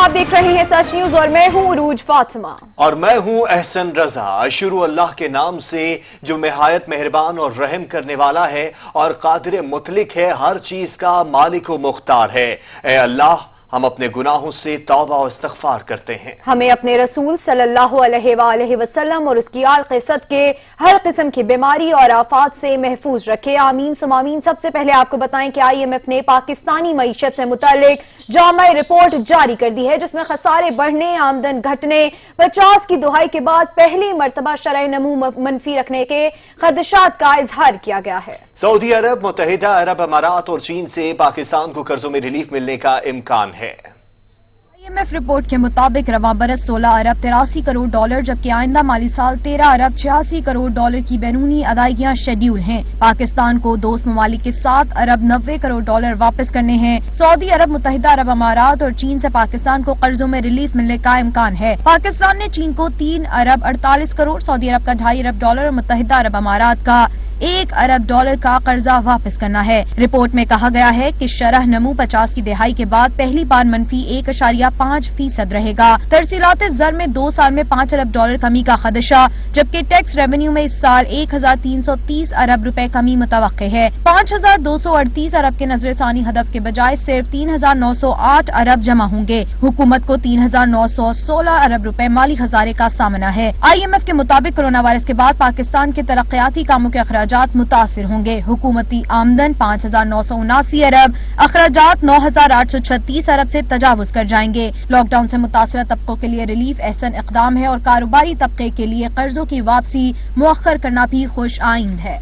आप देख रहे हैं सच न्यूज और मैं हूं उरूज फातिमा और मैं हूं एहसन रजा। शुरू अल्लाह के नाम से जो निहायत मेहरबान और रहम करने वाला है और कादिर मुतलिक है, हर चीज का मालिक व मुख्तार है। ऐ अल्लाह, हम अपने गुनाहों से तौबा और इस्तग़फ़ार करते हैं। हमें अपने रसूल सल्लल्लाहु अलैहि वसल्लम और उसकी आल क़िसत के हर किस्म की बीमारी और आफात से महफूज रखे। आमीन सुम आमीन। सबसे पहले आपको बताएं कि IMF ने पाकिस्तानी मईशत से मुतालिक जामा रिपोर्ट जारी कर दी है, जिसमें खसारे बढ़ने, आमदन घटने, 50 की दुहाई के बाद पहली मरतबा शरह नमू मनफी रखने के खदशात का इजहार किया गया है। सऊदी अरब, मुत्तहिदा अरब अमारात और चीन से पाकिस्तान को कर्जों में रिलीफ मिलने का इम्कान है। IMF रिपोर्ट के मुताबिक रवां बरस 16 अरब 83 करोड़ डॉलर जबकि आइंदा माली साल 13 अरब 86 करोड़ डॉलर की बैरूनी अदायगियां शेड्यूल हैं। पाकिस्तान को दोस्त ममालिक के 7 अरब 90 करोड़ डॉलर वापस करने हैं। सऊदी अरब, मुत्तहिदा अरब अमारात और चीन से पाकिस्तान को कर्जों में रिलीफ मिलने का इम्कान है। पाकिस्तान ने चीन को 3 अरब 48 करोड़, सऊदी अरब का 2.5 अरब डॉलर और मुत्तहिदा अरब अमारात का 1 अरब डॉलर का कर्जा वापस करना है। रिपोर्ट में कहा गया है कि शरह नमू 50 की दिहाई के बाद पहली बार मनफी 1.5% रहेगा। तरसीलात ज़र में 2 साल में 5 अरब डॉलर कमी का खदशा, जबकि टैक्स रेवेन्यू में इस साल 1330 अरब रुपए कमी मुतवक्के है। 5238 अरब के नजरसानी हदफ के बजाय सिर्फ 3908 अरब जमा होंगे। हुकूमत को 3916 अरब रुपए माली खसारे का सामना है। IMF के मुताबिक कोरोना वायरस के बाद पाकिस्तान के तरक्याती कामों के अखराजात मुतासिर होंगे। हुकूमती आमदन 5979 अरब, अखराजात 9836 अरब से तजावुज कर जाएंगे। लॉकडाउन से मुतासरा तबकों के लिए रिलीफ एहसन इकदाम है और कारोबारी तबके के लिए कर्जों की वापसी मुअख्खर करना भी खुश आइंद है।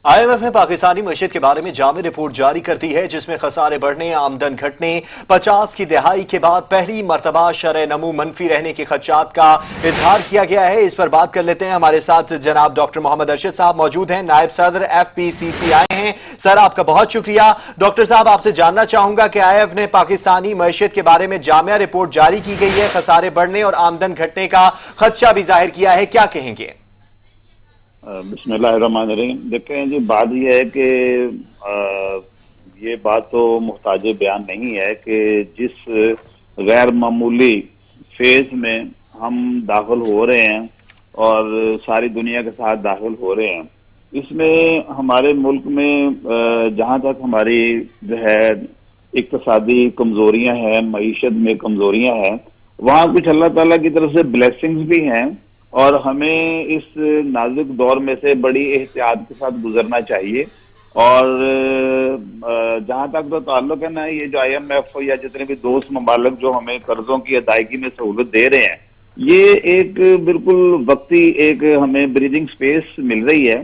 IMF ने पाकिस्तानी मईशत के बारे में जामी रिपोर्ट जारी कर दी है, जिसमें खसारे बढ़ने, आमदन घटने, 50 की दिहाई के बाद पहली मरतबा शरह नमू मनफी रहने के खदशात का इजहार किया गया है। इस पर बात कर लेते हैं। हमारे साथ जनाब डॉक्टर मोहम्मद अरशद साहब मौजूद हैं, नायब सदर FPCC आए हैं। सर, आपका बहुत शुक्रिया। डॉक्टर साहब, आपसे जानना चाहूंगा कि IMF ने पाकिस्तानी मईशत के बारे में जामिया रिपोर्ट जारी की गई है, खसारे बढ़ने और आमदन घटने का खदशा भी जाहिर किया है, क्या कहेंगे? बिस्मिल्लाहिर्रहमानिर्रहीम। देखें जी, बात यह है कि ये बात तो मुहताज बयान नहीं है कि जिस गैर मामूली फेज में हम दाखिल हो रहे हैं और सारी दुनिया के साथ दाखिल हो रहे हैं, इसमें हमारे मुल्क में जहाँ तक हमारी जो है इक्तसादी कमजोरियां हैं, मईशत में कमजोरियां हैं, वहाँ कुछ अल्लाह ताला की तरफ से ब्लेसिंग्स भी हैं और हमें इस नाजुक दौर में से बड़ी एहतियात के साथ गुजरना चाहिए। और जहां तक तो ताल्लुक है ना, ये जो IMF या जितने भी दोस्त ममालिक जो हमें कर्जों की अदायगी में सहूलत दे रहे हैं, ये एक बिल्कुल वक्ती एक हमें ब्रीदिंग स्पेस मिल रही है।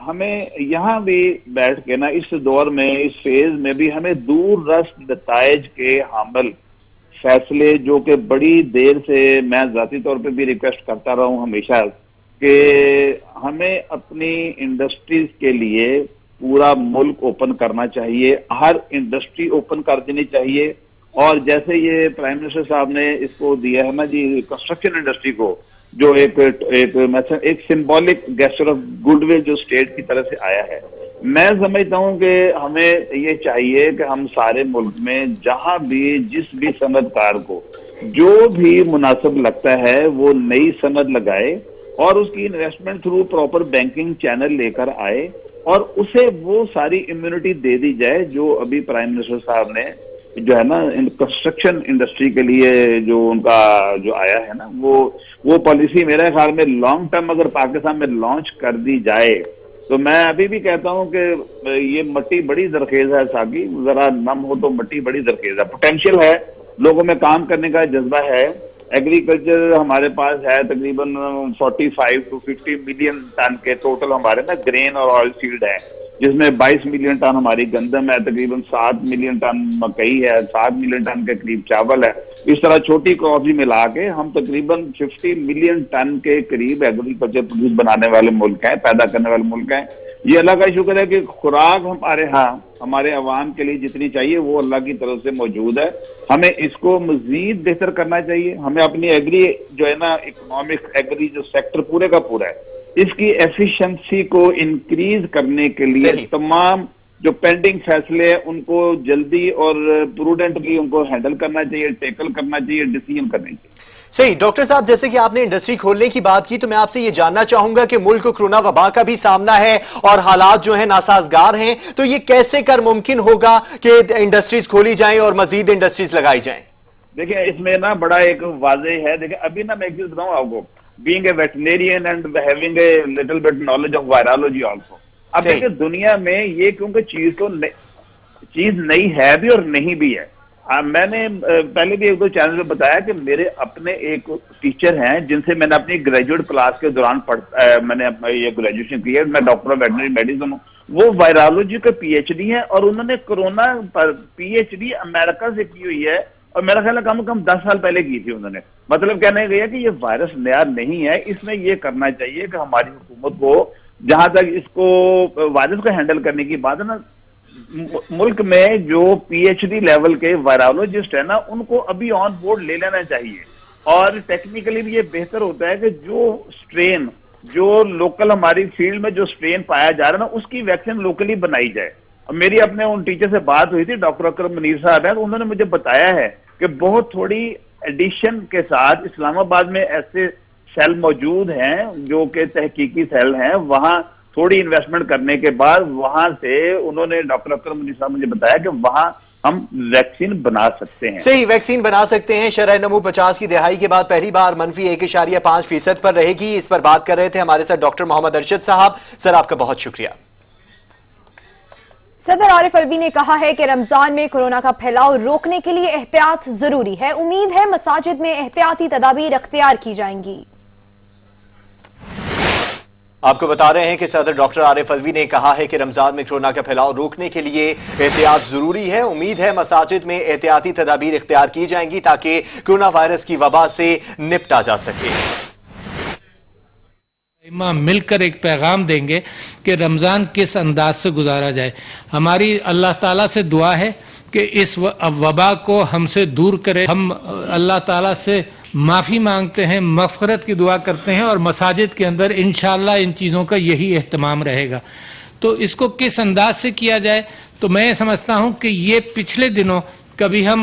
हमें यहाँ भी बैठ के ना इस दौर में, इस फेज में भी हमें दूर रस्त नताइज के हामिल फैसले, जो कि बड़ी देर से मैं जाती तौर पे भी रिक्वेस्ट करता रहा हूं हमेशा कि हमें अपनी इंडस्ट्रीज के लिए पूरा मुल्क ओपन करना चाहिए, हर इंडस्ट्री ओपन कर देनी चाहिए। और जैसे ये प्राइम मिनिस्टर साहब ने इसको दिया है ना जी, कंस्ट्रक्शन इंडस्ट्री को, जो एक सिंबॉलिक गेस्चर ऑफ गुडविल जो स्टेट की तरफ से आया है, मैं समझता हूं कि हमें ये चाहिए कि हम सारे मुल्क में जहां भी जिस भी सनतकार को जो भी मुनासिब लगता है वो नई सनद लगाए और उसकी investment through proper banking channel लेकर आए और उसे वो सारी इम्यूनिटी दे दी जाए जो अभी प्राइम मिनिस्टर साहब ने जो है ना कंस्ट्रक्शन इंडस्ट्री के लिए जो उनका जो आया है ना, वो पॉलिसी मेरे ख्याल में लॉन्ग टर्म अगर पाकिस्तान में लॉन्च कर दी जाए तो मैं अभी भी कहता हूं कि ये मट्टी बड़ी जरखेज है साकी, जरा नम हो तो मट्टी बड़ी जरखेज है, पोटेंशियल है, लोगों में काम करने का जज्बा है। एग्रीकल्चर हमारे पास है तकरीबन 45 to 50 मिलियन टन के टोटल हमारे ना ग्रेन और ऑयल फील्ड है, जिसमें 22 मिलियन टन हमारी गंदम है, तकरीबन 7 मिलियन टन मकई है, 7 मिलियन टन के करीब चावल है। इस तरह छोटी क्रॉप भी मिला के हम तकरीबन 50 मिलियन टन के करीब एग्रीकल्चर प्रोड्यूस बनाने वाले मुल्क हैं, पैदा करने वाले मुल्क हैं। ये अल्लाह का शुक्र है कि खुराक हमारे यहाँ हमारे अवाम के लिए जितनी चाहिए वो अल्लाह की तरफ से मौजूद है। हमें इसको मजीद बेहतर करना चाहिए। हमें अपनी एग्री जो है ना, इकोनॉमिक एग्री जो सेक्टर पूरे का पूरा है, इसकी एफिशिएंसी को इंक्रीज करने के लिए तमाम جو پینڈنگ فیصلے ہیں ان کو جلدی اور پروڈنٹلی ان کو ہینڈل کرنا چاہیے، ٹیکل کرنا چاہیے، ڈیسیژن کرنے چاہیے۔ صحیح ڈاکٹر صاحب، جیسے کہ آپ نے انڈسٹری کھولنے کی بات کی تو میں آپ سے یہ جاننا چاہوں گا کہ ملک کو کورونا وبا کا بھی سامنا ہے اور حالات جو ہیں ناسازگار ہیں، تو یہ کیسے کر ممکن ہوگا کہ انڈسٹریز کھولی جائیں اور مزید انڈسٹریز لگائی جائیں؟ دیکھیں اس میں نا بڑا ایک واضح ہے، دیکھیں ابھی نا میں ایک چیز بتاؤں آپ کو، being a veterinarian and having a little bit knowledge of virology also, اب دیکھیں دنیا میں یہ کیونکہ چیز نئی ہے بھی اور نہیں بھی ہے۔ میں نے پہلے بھی ایک دو چینل پہ بتایا کہ میرے اپنے ایک ٹیچر ہیں جن سے میں نے اپنی گریجویٹ کلاس کے دوران میں نے یہ گریجویشن کی ہے، میں ڈاکٹر آف ویٹرنری میڈیسن ہوں، وہ وائرالوجی کے پی ایچ ڈی ہیں اور انہوں نے کورونا پر پی ایچ ڈی امریکہ سے کی ہوئی ہے اور میرا خیال ہے کم از کم 10 سال پہلے کی تھی انہوں نے۔ مطلب کہنے گیا کہ یہ وائرس نیا نہیں ہے، اس میں یہ کرنا چاہیے کہ ہماری حکومت کو جہاں تک اس کو وائرس کو ہینڈل کرنے کی بات ہے نا، ملک میں جو پی ایچ ڈی لیول کے وائرالوجسٹ ہیں نا ان کو ابھی آن بورڈ لے لینا چاہیے، اور ٹیکنیکلی بھی یہ بہتر ہوتا ہے کہ جو سٹرین جو لوکل ہماری فیلڈ میں جو سٹرین پایا جا رہا ہے نا اس کی ویکسین لوکلی بنائی جائے۔ میری اپنے ان ٹیچر سے بات ہوئی تھی، ڈاکٹر اکرم منیر صاحب ہیں، انہوں نے مجھے بتایا ہے کہ بہت تھوڑی ایڈیشن کے ساتھ اسلام آباد میں ایسے سیل موجود ہیں جو کہ تحقیقی سیل ہیں، وہاں تھوڑی انویسٹمنٹ کرنے کے بعد وہاں سے انہوں نے ڈاکٹر اکرم منیر صاحب مجھے بتایا کہ وہاں ہم ویکسین بنا سکتے ہیں۔ صحیح، ویکسین بنا سکتے ہیں۔ شرح نمو 50 کی دہائی کے بعد پہلی بار -1.5% پر رہے گی، اس پر بات کر رہے تھے ہمارے ساتھ ڈاکٹر محمد ارشد صاحب۔ سر آپ کا بہت شکریہ۔ صدر عارف الوی نے کہا ہے کہ رمضان میں کورونا کا پھیلاؤ روکنے کے لیے احتیاط ضروری ہے، امید ہے مساجد میں احتیاطی تدابیر اختیار کی جائیں گی۔ آپ کو بتا رہے ہیں کہ صدر ڈاکٹر عارف الوی نے کہا ہے کہ رمضان میں کورونا کا پھیلاؤ روکنے کے لیے احتیاط ضروری ہے، امید ہے مساجد میں احتیاطی تدابیر اختیار کی جائیں گی تاکہ کورونا وائرس کی وبا سے نپٹا جا سکے۔ امام مل کر ایک پیغام دیں گے کہ رمضان کس انداز سے گزارا جائے۔ ہماری اللہ تعالیٰ سے دعا ہے کہ اس وبا کو ہم سے دور کرے۔ ہم اللہ تعالیٰ سے معافی مانگتے ہیں، مغفرت کی دعا کرتے ہیں، اور مساجد کے اندر انشاءاللہ ان چیزوں کا یہی اہتمام رہے گا۔ تو اس کو کس انداز سے کیا جائے، تو میں سمجھتا ہوں کہ یہ پچھلے دنوں کبھی ہم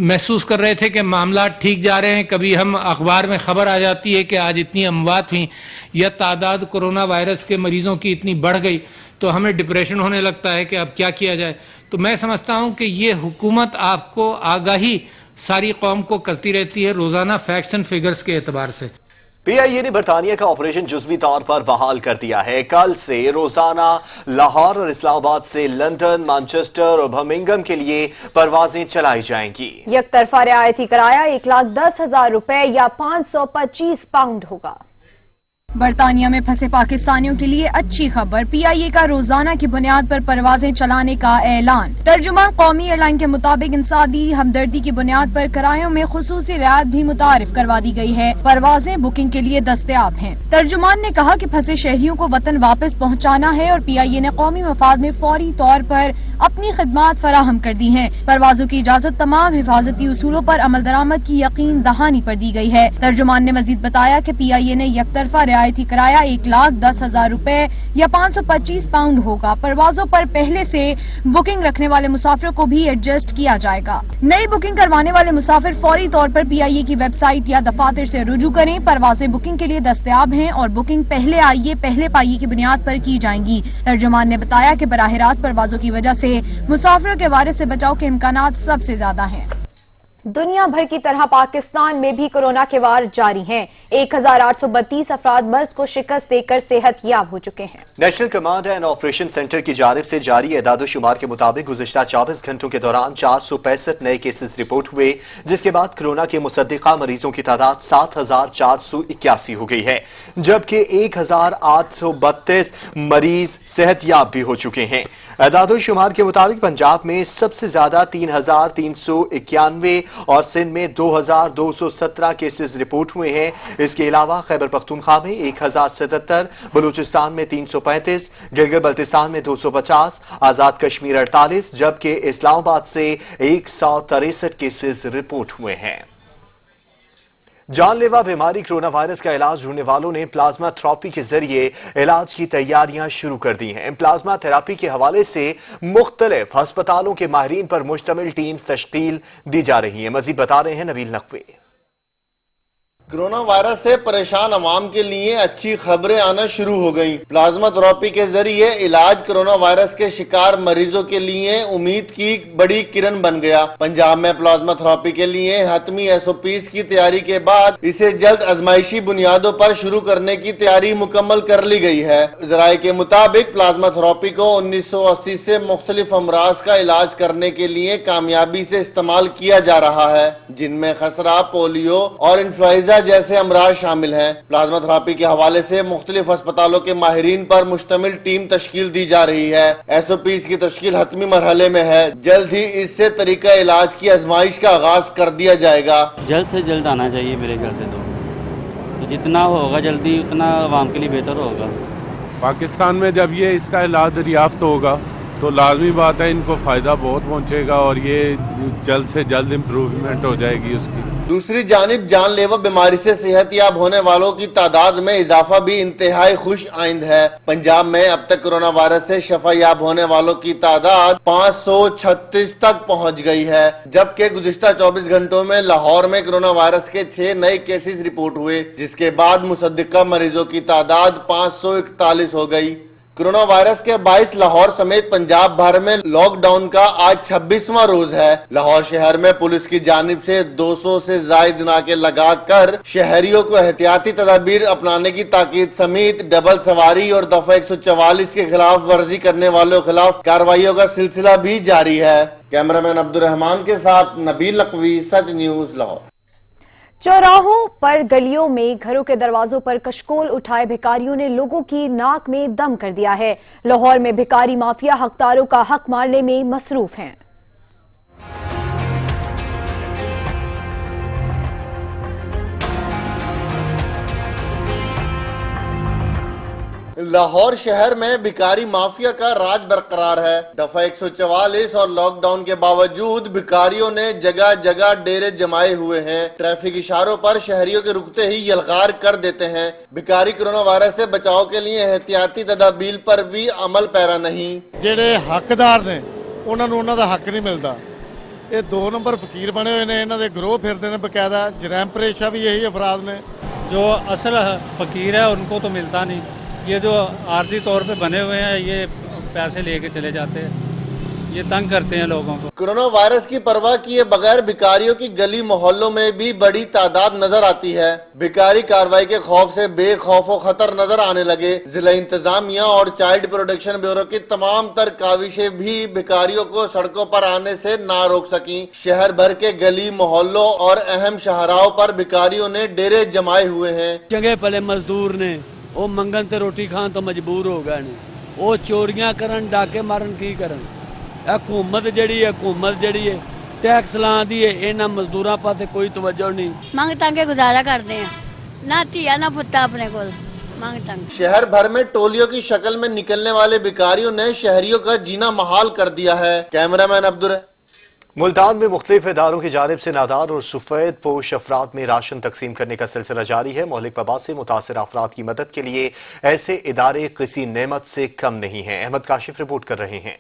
محسوس کر رہے تھے کہ معاملات ٹھیک جا رہے ہیں، کبھی ہم اخبار میں خبر آ جاتی ہے کہ آج اتنی اموات ہوئیں یا تعداد کورونا وائرس کے مریضوں کی اتنی بڑھ گئی، تو ہمیں ڈپریشن ہونے لگتا ہے کہ اب کیا کیا جائے۔ تو میں سمجھتا ہوں کہ یہ حکومت آپ کو آگاہی ساری قوم کو کرتی رہتی ہے روزانہ فیکٹس اینڈ فگرز کے اعتبار سے۔ پی آئی اے نے برطانیہ کا آپریشن جزوی طور پر بحال کر دیا ہے۔ کل سے روزانہ لاہور اور اسلام آباد سے لندن، مانچسٹر اور برمنگھم کے لیے پروازیں چلائی جائیں گی۔ یک طرفہ رعایتی کرایہ 1,10,000 روپے یا 525 پاؤنڈ ہوگا۔ برطانیہ میں پھنسے پاکستانیوں کے لیے اچھی خبر، پی آئی اے کا روزانہ کی بنیاد پر پروازیں چلانے کا اعلان۔ ترجمان قومی ایئر لائن کے مطابق انسانی ہمدردی کی بنیاد پر کرایوں میں خصوصی رعایت بھی متعارف کروا دی گئی ہے، پروازیں بکنگ کے لیے دستیاب ہیں۔ ترجمان نے کہا کہ پھنسے شہریوں کو وطن واپس پہنچانا ہے اور پی آئی اے نے قومی مفاد میں فوری طور پر اپنی خدمات فراہم کر دی ہیں۔ پروازوں کی اجازت تمام حفاظتی اصولوں پر عمل درآمد کی یقین دہانی پر دی گئی ہے۔ ترجمان نے مزید بتایا کہ پی آئی اے نے یک طرفہ رعایتی کرایہ 1,10,000 روپے یا 525 پاؤنڈ ہوگا۔ پروازوں پر پہلے سے بکنگ رکھنے والے مسافروں کو بھی ایڈجسٹ کیا جائے گا۔ نئی بکنگ کروانے والے مسافر فوری طور پر پی آئی اے کی ویب سائٹ یا دفاتر سے رجوع کریں۔ پروازیں بکنگ کے لیے دستیاب ہیں اور بکنگ پہلے آئیے پہلے پائیے کی بنیاد پر کی جائیں گی۔ ترجمان نے بتایا کہ براہ راست پروازوں کی وجہ سے مسافروں کے وائرس سے بچاؤ کے امکانات سب سے زیادہ ہیں۔ دنیا بھر کی طرح پاکستان میں بھی کورونا کے وار جاری ہیں۔ 1,832 افراد مرض کو شکست دے کر صحت یاب ہو چکے ہیں۔ National command and operation centre کی جانب سے جاری اعداد و شمار کے مطابق گزشتہ 24 گھنٹوں کے دوران 465 نئے کیسز رپورٹ ہوئے، جس کے بعد کورونا کے مصدقہ مریضوں کی تعداد 7,481 ہو گئی ہے، جبکہ 1,832 مریض صحت یاب بھی ہو چکے ہیں۔ اعداد و شمار کے مطابق پنجاب میں سب سے زیادہ 3,391 اور سندھ میں 2,217 کیسز رپورٹ ہوئے ہیں۔ اس کے علاوہ خیبر پختونخوا میں 1,077، بلوچستان میں 335، گلگت بلتستان میں 250، آزاد کشمیر 48، جبکہ اسلام آباد سے 163 کیسز رپورٹ ہوئے ہیں۔ جان لیوا بیماری کرونا وائرس کا علاج ڈھونڈنے والوں نے پلازما تھراپی کے ذریعے علاج کی تیاریاں شروع کر دی ہیں۔ پلازما تھراپی کے حوالے سے مختلف ہسپتالوں کے ماہرین پر مشتمل ٹیمز تشکیل دی جا رہی ہیں۔ مزید بتا رہے ہیں نبیل نقوی۔ کرونا وائرس سے پریشان عوام کے لیے اچھی خبریں آنا شروع ہو گئیں۔ پلازما تھراپی کے ذریعے علاج کرونا وائرس کے شکار مریضوں کے لیے امید کی بڑی کرن بن گیا۔ پنجاب میں پلازما تھراپی کے لیے حتمی SOPs کی تیاری کے بعد اسے جلد ازمائشی بنیادوں پر شروع کرنے کی تیاری مکمل کر لی گئی ہے۔ ذرائع کے مطابق پلازما تھراپی کو 1980 سے مختلف امراض کا علاج کرنے کے لیے کامیابی سے استعمال کیا جا رہا ہے، جن میں خسرہ، پولیو اور انفلوئنزا جیسے امراض شامل ہیں۔ پلازما تھراپی کے حوالے سے مختلف ہسپتالوں کے ماہرین پر مشتمل ٹیم تشکیل دی جا رہی ہے۔ SOPs کی تشکیل حتمی مرحلے میں ہے۔ جلد ہی اس سے طریقہ علاج کی آزمائش کا آغاز کر دیا جائے گا۔ جلد سے جلد آنا چاہیے میرے خیال سے، تو جتنا ہوگا جلدی اتنا عوام کے لیے بہتر ہوگا۔ پاکستان میں جب یہ اس کا علاج دریافت ہوگا تو لازمی بات ہے ان کو فائدہ بہت پہنچے گا اور یہ جلد سے جلد امپروومنٹ ہو جائے گی اس کی۔ دوسری جانب جان لیوا بیماری سے صحت یاب ہونے والوں کی تعداد میں اضافہ بھی انتہائی خوش آئند ہے۔ پنجاب میں اب تک کرونا وائرس سے شفا یاب ہونے والوں کی تعداد 536 تک پہنچ گئی ہے، جبکہ گزشتہ 24 گھنٹوں میں لاہور میں کرونا وائرس کے 6 نئے کیسز رپورٹ ہوئے، جس کے بعد مصدقہ مریضوں کی تعداد 541 ہو گئی۔ کرونا وائرس کے باعث لاہور سمیت پنجاب بھر میں لاک ڈاؤن کا آج 26واں روز ہے۔ لاہور شہر میں پولیس کی جانب سے 200 سے زائد ناکے لگا کر شہریوں کو احتیاطی تدابیر اپنانے کی تاکید سمیت ڈبل سواری اور دفعہ 144 کے خلاف ورزی کرنے والوں کے خلاف کارروائیوں کا سلسلہ بھی جاری ہے۔ کیمرامین عبدالرحمان کے ساتھ نبیل نقوی، سچ نیوز، لاہور۔ چوراہوں پر، گلیوں میں، گھروں کے دروازوں پر کشکول اٹھائے بھکاریوں نے لوگوں کی ناک میں دم کر دیا ہے۔ لاہور میں بھکاری مافیا حقداروں کا حق مارنے میں مصروف ہیں۔ لاہور شہر میں بھکاری مافیا کا راج برقرار ہے۔ دفعہ 144 اور لاک ڈاؤن کے باوجود بھکاریوں نے جگہ جگہ ڈیرے جمائے ہوئے ہیں۔ ٹریفک اشاروں پر شہریوں کے رکتے ہی یلغار کر دیتے ہیں۔ بھکاری کرونا وائرس سے بچاؤ کے لیے احتیاطی تدابیر پر بھی عمل پیرا نہیں۔ جڑے حقدار نے انہاں نوں انہاں دا حق نہیں ملتا۔ یہ 2 نمبر فقیر بنے ہوئے نے، انہاں دے گروہ پھرتے ہیں باقاعدہ، جرائم پیشہ بھی یہی افراد نے۔ جو اصل فقیر ہے ان کو تو ملتا نہیں، یہ جو عارضی طور پہ بنے ہوئے ہیں یہ پیسے لے کے چلے جاتے ہیں، یہ تنگ کرتے ہیں لوگوں کو۔ کرونا وائرس کی پرواہ کیے بغیر بھکاریوں کی گلی محلوں میں بھی بڑی تعداد نظر آتی ہے۔ بھکاری کارروائی کے خوف سے بے خوف و خطر نظر آنے لگے۔ ضلع انتظامیہ اور چائلڈ پروٹیکشن بیورو کی تمام تر کاوشیں بھی بھکاریوں کو سڑکوں پر آنے سے نہ روک سکیں۔ شہر بھر کے گلی محلوں اور اہم شاہراہوں پر بھکاریوں نے ڈیرے جمائے ہوئے ہیں۔ چنگے پلے مزدور نے وہ منگن تے روٹی کھان تو مجبور ہو گئے نے، وہ چوریاں کرن، ڈاکے مارن، کی کرن۔ حکومت جڑی ہے ٹیکس لاں دی ہے، انہاں مزدوراں پاسے کوئی توجہ نہیں۔ مانگ تانگ کے گزارا کرتے ہیں، نہ تھیا نہ پتا اپنے کول، مانگ تانگ۔ شہر بھر میں ٹولیوں کی شکل میں نکلنے والے بھکاریوں نے شہریوں کا جینا محال کر دیا ہے۔ کیمرامین عبدالرحمان۔ ملتان میں مختلف اداروں کی جانب سے نادار اور سفید پوش افراد میں راشن تقسیم کرنے کا سلسلہ جاری ہے۔ مہلک وبا سے متاثر افراد کی مدد کے لیے ایسے ادارے کسی نعمت سے کم نہیں ہیں۔ احمد کاشف رپورٹ کر رہے ہیں۔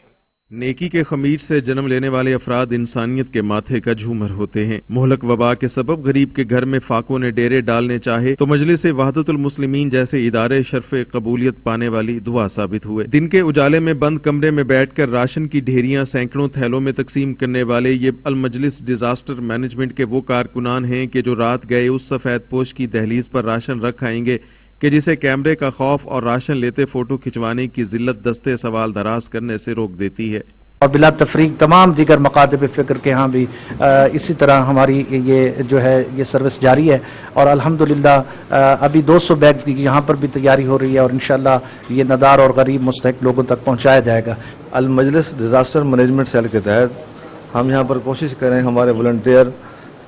نیکی کے خمیر سے جنم لینے والے افراد انسانیت کے ماتھے کا جھومر ہوتے ہیں۔ مہلک وبا کے سبب غریب کے گھر میں فاقوں نے ڈیرے ڈالنے چاہے تو مجلس وحدت المسلمین جیسے ادارے شرف قبولیت پانے والی دعا ثابت ہوئے۔ دن کے اجالے میں بند کمرے میں بیٹھ کر راشن کی ڈھیریاں سینکڑوں تھیلوں میں تقسیم کرنے والے یہ المجلس ڈیزاسٹر مینجمنٹ کے وہ کارکنان ہیں کہ جو رات گئے اس سفید پوش کی دہلیز پر راشن رکھ آئیں گے کہ جسے کیمرے کا خوف اور راشن لیتے فوٹو کھنچوانے کی ذلت دستے سوال دراز کرنے سے روک دیتی ہے۔ اور بلا تفریق تمام دیگر مکاتب فکر کے ہاں بھی اسی طرح ہماری یہ جو ہے یہ سروس جاری ہے، اور الحمدللہ ابھی 200 بیگز کی یہاں پر بھی تیاری ہو رہی ہے، اور انشاءاللہ یہ ندار اور غریب مستحق لوگوں تک پہنچایا جائے گا۔ المجلس ڈیزاسٹر مینجمنٹ سیل کے تحت ہم یہاں پر کوشش کریں ہمارے والنٹیئر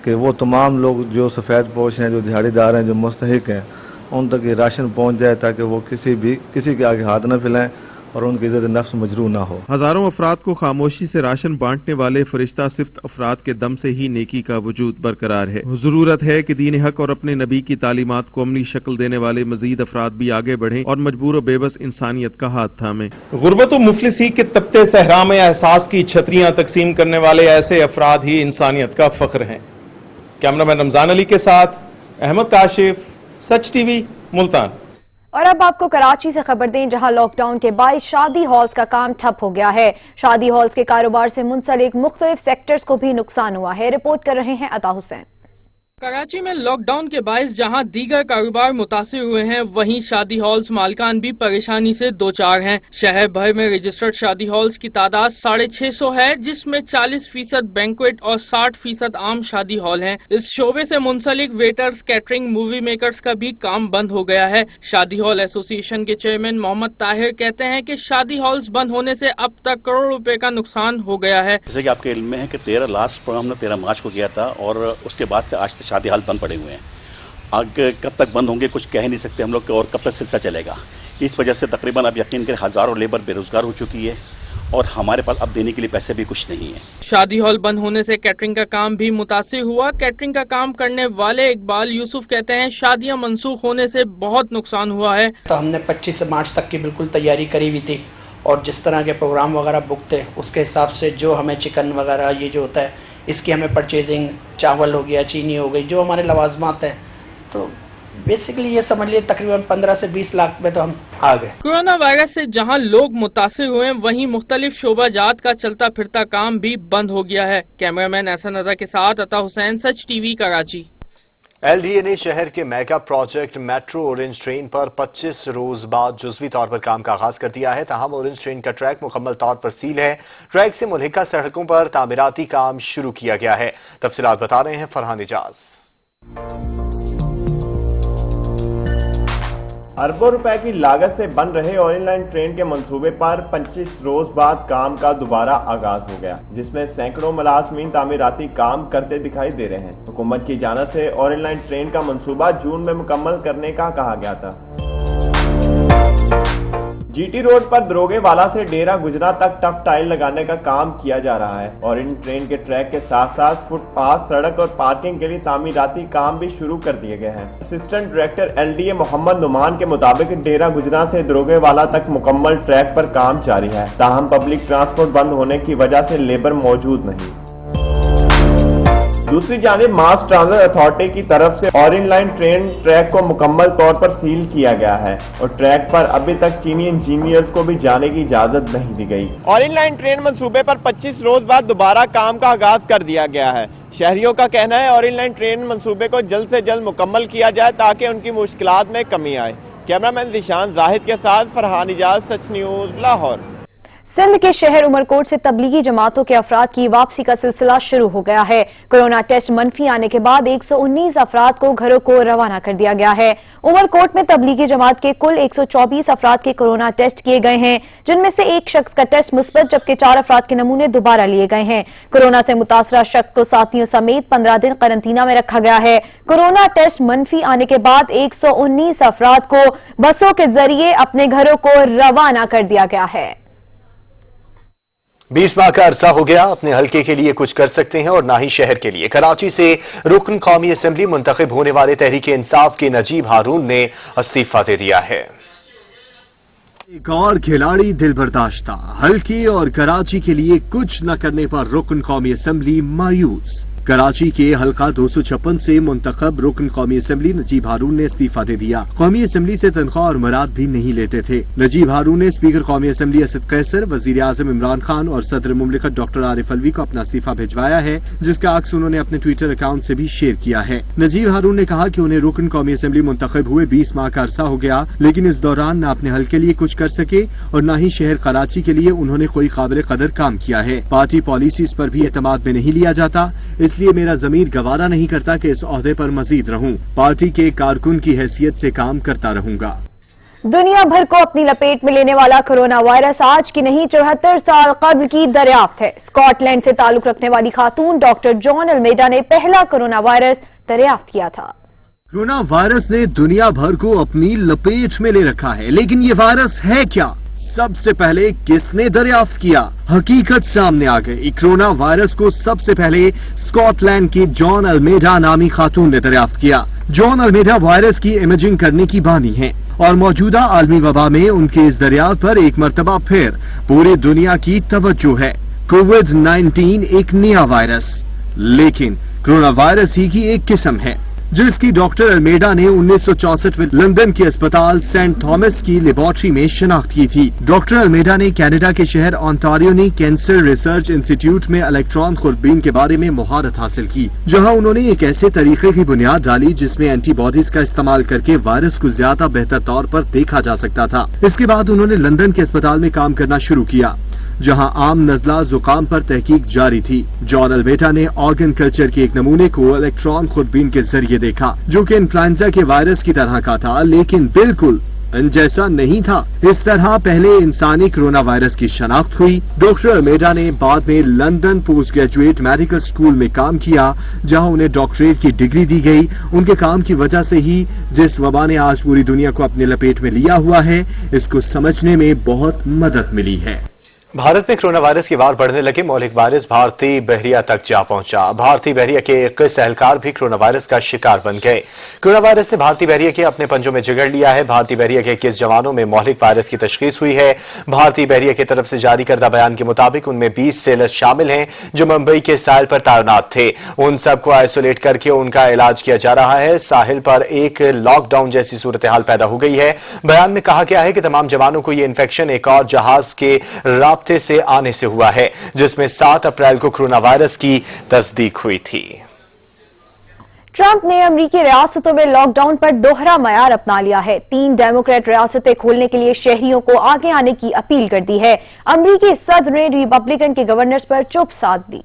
کہ وہ تمام لوگ جو سفید پوش ہیں، جو دہاڑی دار ہیں، جو مستحق ہیں، ان تک یہ راشن پہنچ جائے تاکہ وہ کسی کے آگے ہاتھ نہ پھیلائیں اور ان کی عزت نفس مجروح نہ ہو. ہزاروں افراد کو خاموشی سے راشن بانٹنے والے فرشتہ صفت افراد کے دم سے ہی نیکی کا وجود برقرار ہے. ضرورت ہے کہ دین حق اور اپنے نبی کی تعلیمات کو عملی شکل دینے والے مزید افراد بھی آگے بڑھیں اور مجبور و بے بس انسانیت کا ہاتھ تھامیں. غربت و مفلسی کے تپتے صحرا میں احساس کی چھتریاں تقسیم کرنے والے ایسے افراد ہی انسانیت کا فخر ہیں. کیمرہ مین رمضان علی کے ساتھ احمد کاشف، سچ ٹی وی، ملتان. اور اب آپ کو کراچی سے خبر دیں، جہاں لاک ڈاؤن کے باعث شادی ہالز کا کام ٹھپ ہو گیا ہے. شادی ہالز کے کاروبار سے منسلک مختلف سیکٹرز کو بھی نقصان ہوا ہے. رپورٹ کر رہے ہیں عطا حسین. کراچی میں لاک ڈاؤن کے باعث جہاں دیگر کاروبار متاثر ہوئے ہیں، وہیں شادی ہالز مالکان بھی پریشانی سے دوچار ہیں. شہر بھر میں رجسٹرڈ شادی ہالز کی تعداد 650 ہے، جس میں 40% بینکویٹ اور 60% عام شادی ہال ہیں. اس شعبے سے منسلک ویٹرز، کیٹرنگ، مووی میکرز کا بھی کام بند ہو گیا ہے. شادی ہال ایسوسی ایشن کے چیئرمین محمد طاہر کہتے ہیں کہ شادی ہالز بند ہونے سے اب تک کروڑ روپے کا نقصان ہو گیا ہے. جیسے کہ آپ کے علم میں ہے کہ 13 مارچ کو کیا تھا اور اس کے بعد سے آج تک شادی ہال بند پڑے ہوئے ہیں. آگے کب تک بند ہوں گے کچھ کہہ نہیں سکتے ہم لوگ، اور کب تک سلسلہ چلے گا. اس وجہ سے تقریباً اب یقین کریں ہزاروں لیبر بے روزگار ہو چکی ہے اور ہمارے پاس اب دینے کے لیے پیسے بھی کچھ نہیں ہیں. شادی ہال بند ہونے سے کیٹرنگ کا کام بھی متاثر ہوا. کیٹرنگ کا کام کرنے والے اقبال یوسف کہتے ہیں شادیاں منسوخ ہونے سے بہت نقصان ہوا ہے. تو ہم نے 25 مارچ تک کی بالکل تیاری کری ہوئی تھی اور جس طرح کے پروگرام وغیرہ بک تھے اس کے حساب سے جو ہمیں چکن وغیرہ یہ جو ہوتا ہے اس کی ہمیں پرچیزنگ، چاول ہو گیا، چینی ہو گئی، جو ہمارے لوازمات ہیں، تو بیسیکلی یہ سمجھ لیے تقریباً 15 سے 20 لاکھ میں تو ہم آ گئے. کورونا وائرس سے جہاں لوگ متاثر ہوئے وہیں مختلف شعبہ جات کا چلتا پھرتا کام بھی بند ہو گیا ہے. کیمرہ مین احسن رضا کے ساتھ Ata Hussain, Sach T V, Karachi. L D A نے شہر کے mega project metro orange train پر 25 روز بعد جزوی طور پر کام کا آغاز کر دیا ہے. تاہم اورنج ٹرین کا ٹریک مکمل طور پر سیل ہے. ٹریک سے ملحقہ سڑکوں پر تعمیراتی کام شروع کیا گیا ہے. تفصیلات بتا رہے ہیں فرحان اجاز. اربوں روپے کی لاگت سے بن رہے اورنج لائن ٹرین کے منصوبے پر 25 روز بعد کام کا دوبارہ آغاز ہو گیا، جس میں سینکڑوں ملازمین تعمیراتی کام کرتے دکھائی دے رہے ہیں. حکومت کی جانب سے اورنج لائن ٹرین کا منصوبہ جون میں مکمل کرنے کا کہا گیا تھا. جی ٹی روڈ پر دروگے والا سے ڈیرہ گجرا تک ٹف ٹائل لگانے کا کام کیا جا رہا ہے اور ان ٹرین کے ٹریک کے ساتھ ساتھ فٹ پاتھ، سڑک اور پارکنگ کے لیے تعمیراتی کام بھی شروع کر دیے گئے ہیں. Assistant director L D A Muhammad Noman کے مطابق ڈیرہ گجرا سے دروگے والا تک مکمل ٹریک پر کام جاری ہے، تاہم پبلک ٹرانسپورٹ بند ہونے کی وجہ سے لیبر موجود نہیں. دوسری جانب ماس ٹرانزٹ اتھارٹی کی طرف سے اورنج لائن ٹرین ٹریک کو مکمل طور پر سیل کیا گیا ہے اور ٹریک پر ابھی تک چینی انجینئرز کو بھی جانے کی اجازت نہیں دی گئی. اورنج لائن ٹرین منصوبے پر 25 روز بعد دوبارہ کام کا آغاز کر دیا گیا ہے. شہریوں کا کہنا ہے اورنج لائن ٹرین منصوبے کو جلد سے جلد مکمل کیا جائے تاکہ ان کی مشکلات میں کمی آئے. کیمرہ مین ذیشان زاہد کے ساتھ فرحان اجاز، سچ نیوز، لاہور. سندھ کے شہر عمرکوٹ سے تبلیغی جماعتوں کے افراد کی واپسی کا سلسلہ شروع ہو گیا ہے. کورونا ٹیسٹ منفی آنے کے بعد 119 افراد کو گھروں کو روانہ کر دیا گیا ہے. عمرکوٹ میں تبلیغی جماعت کے کل 124 افراد کے کورونا ٹیسٹ کیے گئے ہیں، جن میں سے ایک شخص کا ٹیسٹ مثبت جبکہ 4 افراد کے نمونے دوبارہ لیے گئے ہیں. کورونا سے متاثرہ شخص کو ساتھیوں سمیت 15 دن قرنطینہ میں رکھا گیا ہے. کورونا ٹیسٹ منفی آنے کے بعد 119 افراد کو بسوں کے ذریعے اپنے گھروں کو روانہ کر دیا گیا ہے. 20 ماہ کا عرصہ ہو گیا، اپنے حلقے کے لیے کچھ کر سکتے ہیں اور نہ ہی شہر کے لیے. کراچی سے رکن قومی اسمبلی منتخب ہونے والے تحریک انصاف کے نجیب ہارون نے استعفیٰ دے دیا ہے. ایک اور کھلاڑی دل برداشتہ، حلقے اور کراچی کے لیے کچھ نہ کرنے پر رکن قومی اسمبلی مایوس. کراچی کے حلقہ 256 سے منتخب رکن قومی اسمبلی نجیب ہارون نے استعفیٰ دے دیا. قومی اسمبلی سے تنخواہ اور مراد بھی نہیں لیتے تھے. نجیب ہارون نے اسپیکر قومی اسمبلی اسد قیصر، وزیر اعظم عمران خان اور صدر مملکت ڈاکٹر عارف الوی کو اپنا استعفیٰ بھجوایا ہے، جس کا عکس انہوں نے اپنے ٹویٹر اکاؤنٹ سے بھی شیئر کیا ہے. نجیب ہارون نے کہا کہ انہیں رکن قومی اسمبلی منتخب ہوئے 20 ماہ کا عرصہ ہو گیا، لیکن اس دوران نہ اپنے حلقے لیے کچھ کر سکے اور نہ ہی شہر کراچی کے لیے انہوں نے کوئی قابل قدر کام کیا ہے. پارٹی پالیسیز پر بھی اعتماد میں نہیں لیا جاتا، اس لیے میرا ضمیر گوارا نہیں کرتا کہ اس عہدے پر مزید رہوں. پارٹی کے کارکن کی حیثیت سے کام کرتا رہوں گا. دنیا بھر کو اپنی لپیٹ میں لینے والا کورونا وائرس آج کی نہیں 74 سال قبل کی دریافت ہے. اسکاٹ لینڈ سے تعلق رکھنے والی خاتون ڈاکٹر جان المیڈا نے پہلا کورونا وائرس دریافت کیا تھا. کورونا وائرس نے دنیا بھر کو اپنی لپیٹ میں لے رکھا ہے، لیکن یہ وائرس ہے کیا؟ सबसे पहले किसने दरियाफ्त किया? हकीकत सामने आ गई। कोरोना वायरस को सबसे पहले स्कॉटलैंड की जॉन अल्मेडा नामी खातून ने दरियाफ्त किया। जॉन अल्मेडा वायरस की इमेजिंग करने की बानी है और मौजूदा आलमी वबा में उनके इस दरियाफ्त पर एक मर्तबा फिर पूरी दुनिया की तवज्जो है। कोविड-19 एक नया वायरस, लेकिन कोरोना वायरस ही की एक किस्म है जिसकी डॉक्टर अल्मेडा ने 1964 में लंदन के अस्पताल सेंट थॉमस की लेबोरेटरी में शिनाख्त की थी। डॉक्टर अल्मेडा ने कनाडा के शहर ओंटारियो कैंसर रिसर्च इंस्टीट्यूट में इलेक्ट्रॉन खुर्दबीन के बारे में महारत हासिल की, जहां उन्होंने एक ऐसे तरीके की बुनियाद डाली जिसमें एंटीबॉडीज का इस्तेमाल करके वायरस को ज्यादा बेहतर तौर पर देखा जा सकता था। इसके बाद उन्होंने लंदन के अस्पताल में काम करना शुरू किया, जहां आम नजला जुकाम पर तहकीक जारी थी। जॉन अल्मेडा ने ऑर्गन कल्चर के एक नमूने को इलेक्ट्रॉन खुर्दबीन के जरिए देखा, जो कि इन्फ्लुएंजा के वायरस की तरह का था, लेकिन बिल्कुल जैसा नहीं था। इस तरह पहले इंसानी कोरोना वायरस की शनाख्त हुई। डॉक्टर अल्मेडा ने बाद में London post graduate medical school में काम किया, जहां उन्हें डॉक्टरेट की डिग्री दी गई। उनके काम की वजह से ही जिस वबा ने आज पूरी दुनिया को अपने लपेट में लिया हुआ है, इसको समझने में बहुत मदद मिली है। भारत में कोरोना वायरस की वार बढ़ने लगे। मौलिक वायरस भारतीय बहरिया तक जा पहुंचा। भारतीय बहरिया के 21 एहलकार भी कोरोना वायरस का शिकार बन गए। कोरोना वायरस ने भारतीय बहरिया के अपने पंजों में जकड़ लिया है। भारतीय बहरिया के 21 जवानों में मौलिक वायरस की तशखीस हुई है। भारतीय बहरिया की तरफ से जारी करदा बयान के मुताबिक उनमें 20 सेलर्स शामिल हैं जो मुंबई के साहिल पर तैनात थे। उन सबको आइसोलेट करके उनका इलाज किया जा रहा है। साहिल पर एक लॉकडाउन जैसी सूरत हाल पैदा हो गई है। बयान में कहा गया है कि तमाम जवानों को यह इन्फेक्शन एक और जहाज के से आने से हुआ है, जिसमें 7 अप्रैल को कोरोना वायरस की तस्दीक हुई थी। ट्रंप ने अमरीकी रियासतों में लॉकडाउन पर दोहरा मयार अपना लिया है। 3 डेमोक्रेट रियासतें खोलने के लिए शहरियों को आगे आने की अपील कर दी है। अमरीकी सदर ने रिपब्लिकन के गवर्नर्स पर चुप साध दी।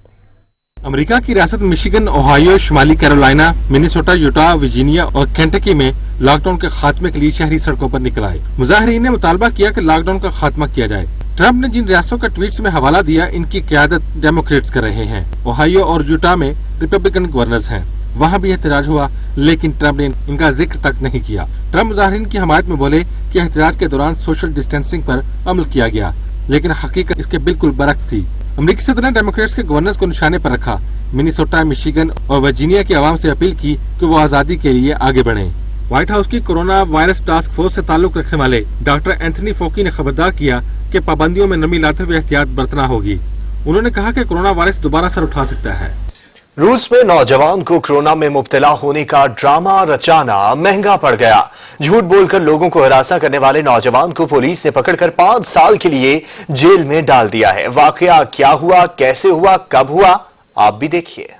अमेरिका की रियासत मिशिगन, ओहायो, शुमाली कैरोलिना, मिनेसोटा, यूटा, वर्जीनिया और केंटकी में लॉकडाउन के खात्मे के लिए शहरी सड़कों पर निकल आए। मुजाहिरीन ने मुतालबा किया कि लॉकडाउन का खात्मा किया जाए। ट्रंप ने जिन रियासतों का ट्वीट्स में हवाला दिया, इनकी क़यादत डेमोक्रेट्स कर रहे हैं। ओहायो और यूटा में रिपब्लिकन गवर्नर्स हैं, वहाँ भी एहतजाज हुआ, लेकिन ट्रंप ने इनका जिक्र तक नहीं किया। ट्रंप मुजाहिरीन की हमायत में बोले कि एहतजाज के दौरान सोशल डिस्टेंसिंग पर अमल किया गया, लेकिन हकीकत इसके बिल्कुल बरक्स थी। अमरीकी सदर ने डेमोक्रेट्स के गवर्नर्स को निशाने पर रखा। मिनेसोटा, मिशिगन और वर्जीनिया की आवाम से अपील की कि वो आजादी के लिए आगे बढ़ें। व्हाइट हाउस की कोरोना वायरस टास्क फोर्स से ताल्लुक रखने वाले डॉक्टर एंथनी फोकी ने खबरदार किया कि पाबंदियों में नमी लाते हुए एहतियात बरतना होगी। उन्होंने कहा कि कोरोना वायरस दोबारा सर उठा सकता है। रूस में नौजवान को कोरोना में मुब्तला होने का ड्रामा रचाना महंगा पड़ गया। झूठ बोलकर लोगों को हरासा करने वाले नौजवान को पुलिस ने पकड़कर 5 साल के लिए जेल में डाल दिया है। वाकया क्या हुआ, कैसे हुआ, कब हुआ, आप भी देखिए।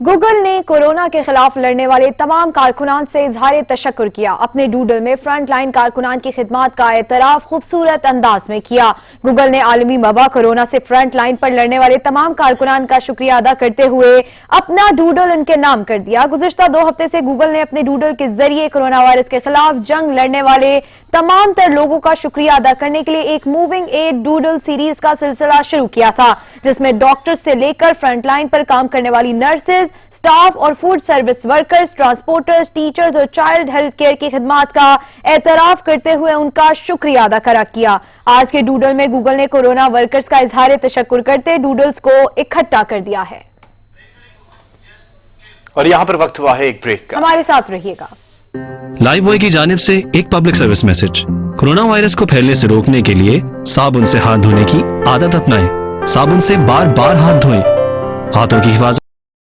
गूगल ने कोरोना के खिलाफ लड़ने वाले तमाम कारकुनान से इजहार तशक्कुर किया। अपने डूडल में फ्रंट लाइन कारकुनान की खिदमत का एतराफ खूबसूरत अंदाज में किया। गूगल ने आलमी वबा कोरोना से फ्रंट लाइन पर लड़ने वाले तमाम कारकुनान का शुक्रिया अदा करते हुए अपना डूडल उनके नाम कर दिया। गुज़िश्ता 2 हफ्ते से गूगल ने अपने डूडल के जरिए कोरोना वायरस के खिलाफ जंग लड़ने वाले तमाम तर लोगों का शुक्रिया अदा करने के लिए एक मूविंग एड डूडल सीरीज का सिलसिला शुरू किया था, जिसमें डॉक्टर से लेकर फ्रंट लाइन पर काम करने वाली नर्सेज, स्टाफ और food service workers, transporters, teachers और चाइल्ड हेल्थ केयर की खिदमत का एतराफ करते हुए उनका शुक्रिया अदा किया। आज के डूडल में गूगल ने कोरोना वर्कर्स का इजहार तशक्कुर करते डूडल्स को इकट्ठा कर दिया है। और यहाँ पर वक्त हुआ है एक ब्रेक का। हमारे साथ रहिएगा। लाइफ बॉय की जानिब से एक public service message. Corona virus को फैलने से रोकने के लिए साबुन से हाथ धोने की आदत अपनाएं। साबुन से बार बार हाथ धोएं। हाथों की हिफाजत।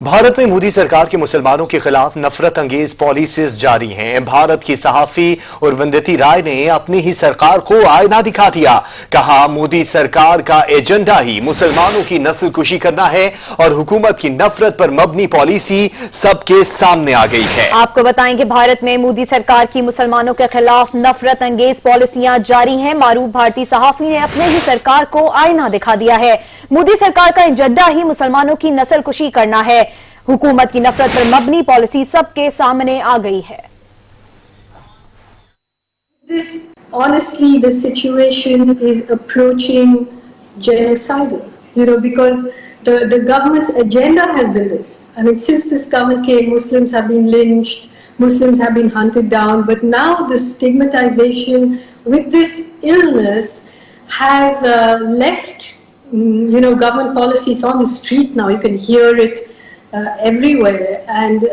भारत में मोदी सरकार के मुसलमानों के खिलाफ नफरत अंगेज पॉलिसीज जारी हैं। भारत की सहाफी उर्वंदती राय ने अपनी ही सरकार को आईना दिखा दिया। कहा, मोदी सरकार का एजेंडा ही मुसलमानों की नस्ल कुशी करना है और हुकूमत की नफरत पर मबनी पॉलिसी सबके सामने आ गई है। आपको बताएं कि भारत में मोदी सरकार की मुसलमानों के खिलाफ नफरत अंगेज पॉलिसियां जारी हैं। मारूफ भारतीय सहाफी ने अपने ही सरकार को आईना दिखा दिया है। मोदी सरकार का एजेंडा ही मुसलमानों की नस्ल कुशी करना है। हुकूमत की नफरत पर मबनी पॉलिसी सबके सामने आ गई है। This, honestly, the situation is approaching genocidal, because the government's agenda has been this. I mean, since this government came, Muslims have been lynched, Muslims have been hunted down, but now the stigmatization with this illness has left, government policy. It's on the street now, you can hear it everywhere, and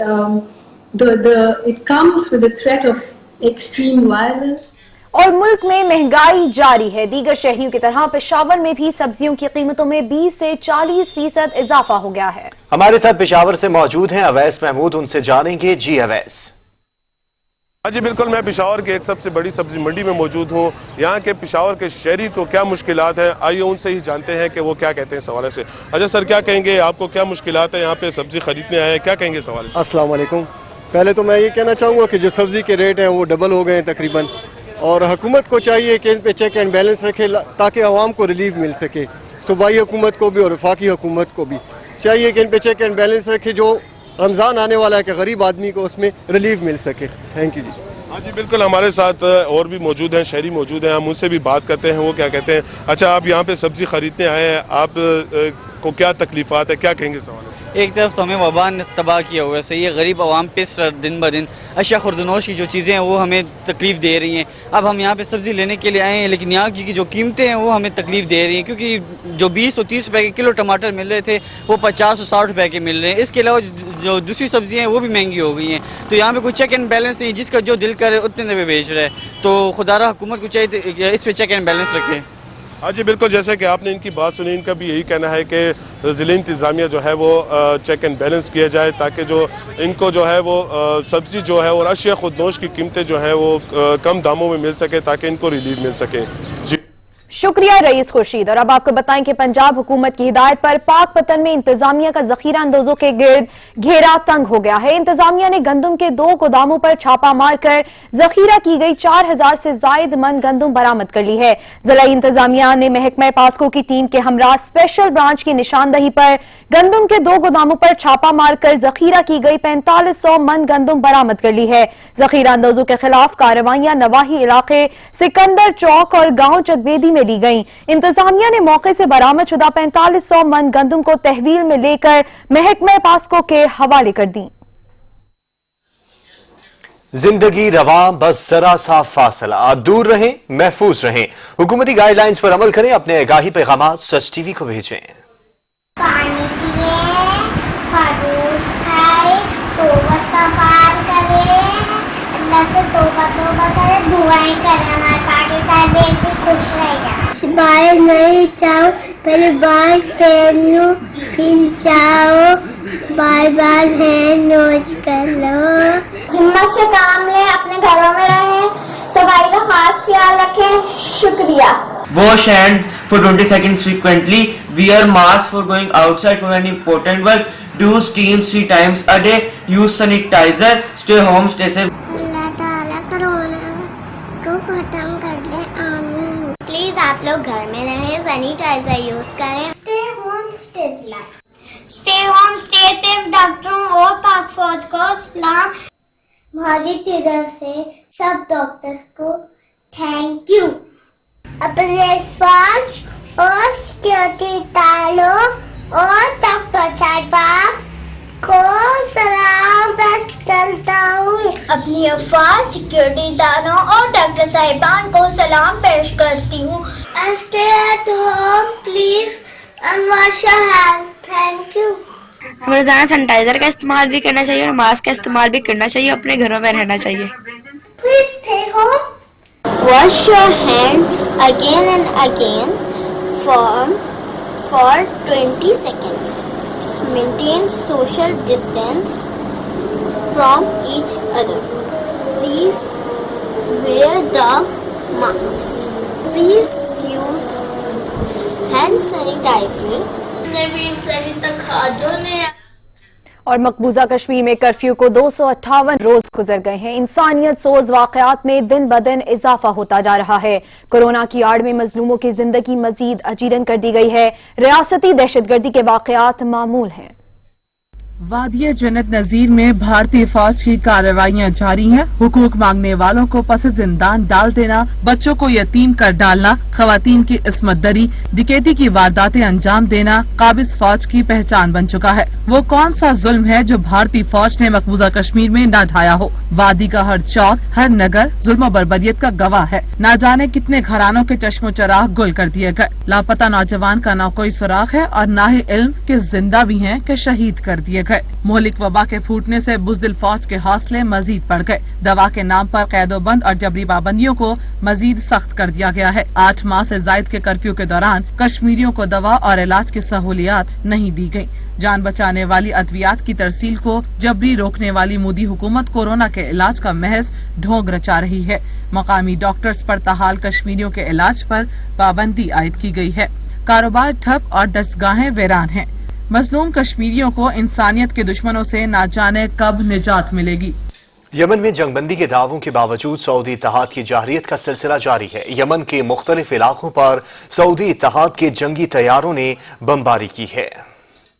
it comes with the threat of extreme violence. اور ملک میں مہنگائی جاری ہے. دیگر شہریوں کی طرح پشاور میں بھی سبزیوں کی قیمتوں میں 20 سے 40% اضافہ ہو گیا ہے. ہمارے ساتھ پشاور سے موجود ہیں اویس محمود، ان سے جانیں گے. جی اویس. جی بالکل، میں پشاور کے ایک سب سے بڑی سبزی منڈی میں موجود ہوں. یہاں کے پشاور کے شہری کو کیا مشکلات ہیں، آئیے ان سے ہی جانتے ہیں کہ وہ کیا کہتے ہیں اس حوالے سے. اچھا سر، کیا کہیں گے، آپ کو کیا مشکلات ہیں، یہاں پہ سبزی خریدنے آئے ہیں، کیا کہیں گے اس حوالے سے؟ السلام علیکم. پہلے تو میں یہ کہنا چاہوں گا کہ جو سبزی کے ریٹ ہیں وہ ڈبل ہو گئے ہیں تقریباً، اور حکومت کو چاہیے کہ ان پہ چیک اینڈ بیلنس رکھے تاکہ عوام کو ریلیف مل سکے. صوبائی حکومت کو بھی اور وفاقی حکومت کو بھی چاہیے کہ ان پہ چیک اینڈ بیلنس رکھے. جو رمضان آنے والا ہے کہ غریب آدمی کو اس میں ریلیف مل سکے. تھینک یو جی. ہاں جی بالکل، ہمارے ساتھ اور بھی موجود ہیں، شہری موجود ہیں، ہم ان سے بھی بات کرتے ہیں وہ کیا کہتے ہیں. اچھا، آپ یہاں پہ سبزی خریدنے آئے ہیں، آپ کو کیا تکلیفات ہے، کیا کہیں گے سوال؟ ایک طرف تو ہمیں وبا نے تباہ کیا ہوا ہے، صحیح ہے، غریب عوام پہ دن بہ دن اشیاء خوردنوش کی جو چیزیں ہیں وہ ہمیں تکلیف دے رہی ہیں. اب ہم یہاں پہ سبزی لینے کے لیے آئے ہیں، لیکن یہاں کی جو قیمتیں ہیں وہ ہمیں تکلیف دے رہی ہیں، کیونکہ جو 20 اور 30 روپے کے کلو ٹماٹر مل رہے تھے وہ 50 اور 60 روپے کے مل رہے ہیں. اس کے علاوہ جو دوسری سبزیاں ہیں وہ بھی مہنگی ہو گئی ہیں. تو یہاں پہ کوئی چیک اینڈ بیلنس نہیں، جس کا جو دل کرے اتنے روپے بیچ رہا ہے. تو خدا را حکومت کو چاہیے کہ اس پہ چیک اینڈ بیلنس رکھے. ہاں جی بالکل، جیسے کہ آپ نے ان کی بات سنی، ان کا بھی یہی کہنا ہے کہ ضلعی انتظامیہ جو ہے وہ چیک اینڈ بیلنس کیا جائے تاکہ جو ان کو جو ہے وہ سبزی جو ہے اور اشیاء خودنوش کی قیمتیں جو ہے وہ کم داموں میں مل سکے تاکہ ان کو ریلیف مل سکے. جی شکریہ رئیس خورشید. اور اب آپ کو بتائیں کہ پنجاب حکومت کی ہدایت پر پاک پتن میں انتظامیہ کا ذخیرہ اندوزوں کے گرد گھیرا تنگ ہو گیا ہے. انتظامیہ نے گندم کے 2 گوداموں پر چھاپا مار کر ذخیرہ کی گئی 4000 سے زائد من گندم برآمد کر لی ہے. ضلعی انتظامیہ نے محکمہ پاسکو کی ٹیم کے ہمراہ اسپیشل برانچ کی نشاندہی پر گندم کے 2 گوداموں پر چھاپا مار کر ذخیرہ کی گئی 4500 من گندم برآمد کر لی ہے. ذخیرہ اندوزوں کے خلاف کارروائیاں نواحی علاقے سکندر چوک اور گاؤں چکبیدی میں لی گئیں. انتظامیہ نے موقع سے برآمد شدہ 4500 من گندم کو تحویل میں لے کر محکمہ پاسکو کے حوالے کر دیں. زندگی رواں، بس ذرا سا فاصلہ، دور رہیں، محفوظ رہیں. حکومتی گائیڈ لائنز پر عمل کریں. اپنے آگاہی پیغامات سچ ٹی وی کو بھیجیں. پانی پیئے، خربوز کھائے، توبہ استغفار کرے، اللہ سے توبہ کرے، دعائیں کریں. ہمارا پاکستان بھی ایسے خوش رہے گا. بال نہیں چاہو، پہلے بال پھیر لو، پھر چاہو، بار بار ہینڈ واش کر لو. ہمت سے کام لیں، اپنے گھروں میں رہیں، صفائی کا خاص خیال رکھیں. شکریہ. Wash hands for 20 seconds frequently. Wear mask for going outside for any important work. Do steam 3 times a day. Use sanitizer. Stay home. Stay safe. اللہ تعالیٰ کرونا کو ختم کر دے. آمین. پلیز آپ لوگ گھر میں رہیں، سینیٹائزر یوز کریں. Stay home stay life. Stay home stay safe. ڈاکٹروں اور پاک فوج کو سلام. ہماری طرف سے سب ڈاکٹرز کو تھینک یو. اپنے فوج اور سیکورٹی داروں اور ڈاکٹر صاحبان کو سلام پیش کرتا ہوں. اپنی افواج، سیکورٹی داروں اور ڈاکٹر صاحبان کو سلام پیش کرتی ہوں. Stay at home please and wash your hand. Thank you. ہمیں روزانہ سینیٹائزر کا استعمال بھی کرنا چاہیے اور ماسک کا استعمال بھی کرنا چاہیے. اپنے گھروں میں رہنا چاہیے. Please stay home. Wash your hands again and again for 20 seconds. Maintain social distance from each other. Please wear the mask. Please use hand sanitizer. اور مقبوضہ کشمیر میں کرفیو کو 258 روز گزر گئے ہیں. انسانیت سوز واقعات میں دن بدن اضافہ ہوتا جا رہا ہے. کورونا کی آڑ میں مظلوموں کی زندگی مزید اجیرن کر دی گئی ہے. ریاستی دہشت گردی کے واقعات معمول ہیں. वादिया जन्नत नजीर में भारतीय फौज की कार्रवाइयां जारी हैं। हुकूक मांगने वालों को पस जिंदान डाल देना, बच्चों को यतीम कर डालना, खवातीन की इस्मत दरी, डकैती की वारदातें अंजाम देना काबिज फौज की पहचान बन चुका है। वो कौन सा जुल्म है जो भारतीय फौज ने मकबूजा कश्मीर में न ढाया हो। वादी का हर चौक, हर नगर जुल्म बर्बरियत का गवाह है। न जाने कितने घरानों के चश्मो चराग गुल कर दिए गए। लापता नौजवान का न कोई सुराग है और न ही इल्म के जिंदा भी हैं कि शहीद कर दिए गए। मोहलिक वबा के फूटने से बुज़दिल फौज के हौसले मजीद बढ़ गए। दवा के नाम पर कैदोबंद और जबरी पाबंदियों को मजीद सख्त कर दिया गया है। 8 माह से जायद के कर्फ्यू के दौरान कश्मीरियों को दवा और इलाज की सहूलियात नहीं दी गयी। जान बचाने वाली अद्वियात की तरसील को जबरी रोकने वाली मोदी हुकूमत कोरोना के इलाज का महज ढोंग रचा रही है। मकामी डॉक्टर्स पर ताहाल कश्मीरियों के इलाज पर पाबंदी आयद की गई है। कारोबार ठप और दस्तगाहें वीरान हैं। मजलूम कश्मीरियों को इंसानियत के दुश्मनों से न जाने कब निजात मिलेगी। यमन में जंगबंदी के दावों के बावजूद सऊदी इत्तेहाद की जारहियत का सिलसिला जारी है। यमन के मुख्तलिफ इलाकों पर सऊदी इत्तेहाद के जंगी तैयारों ने बमबारी की है।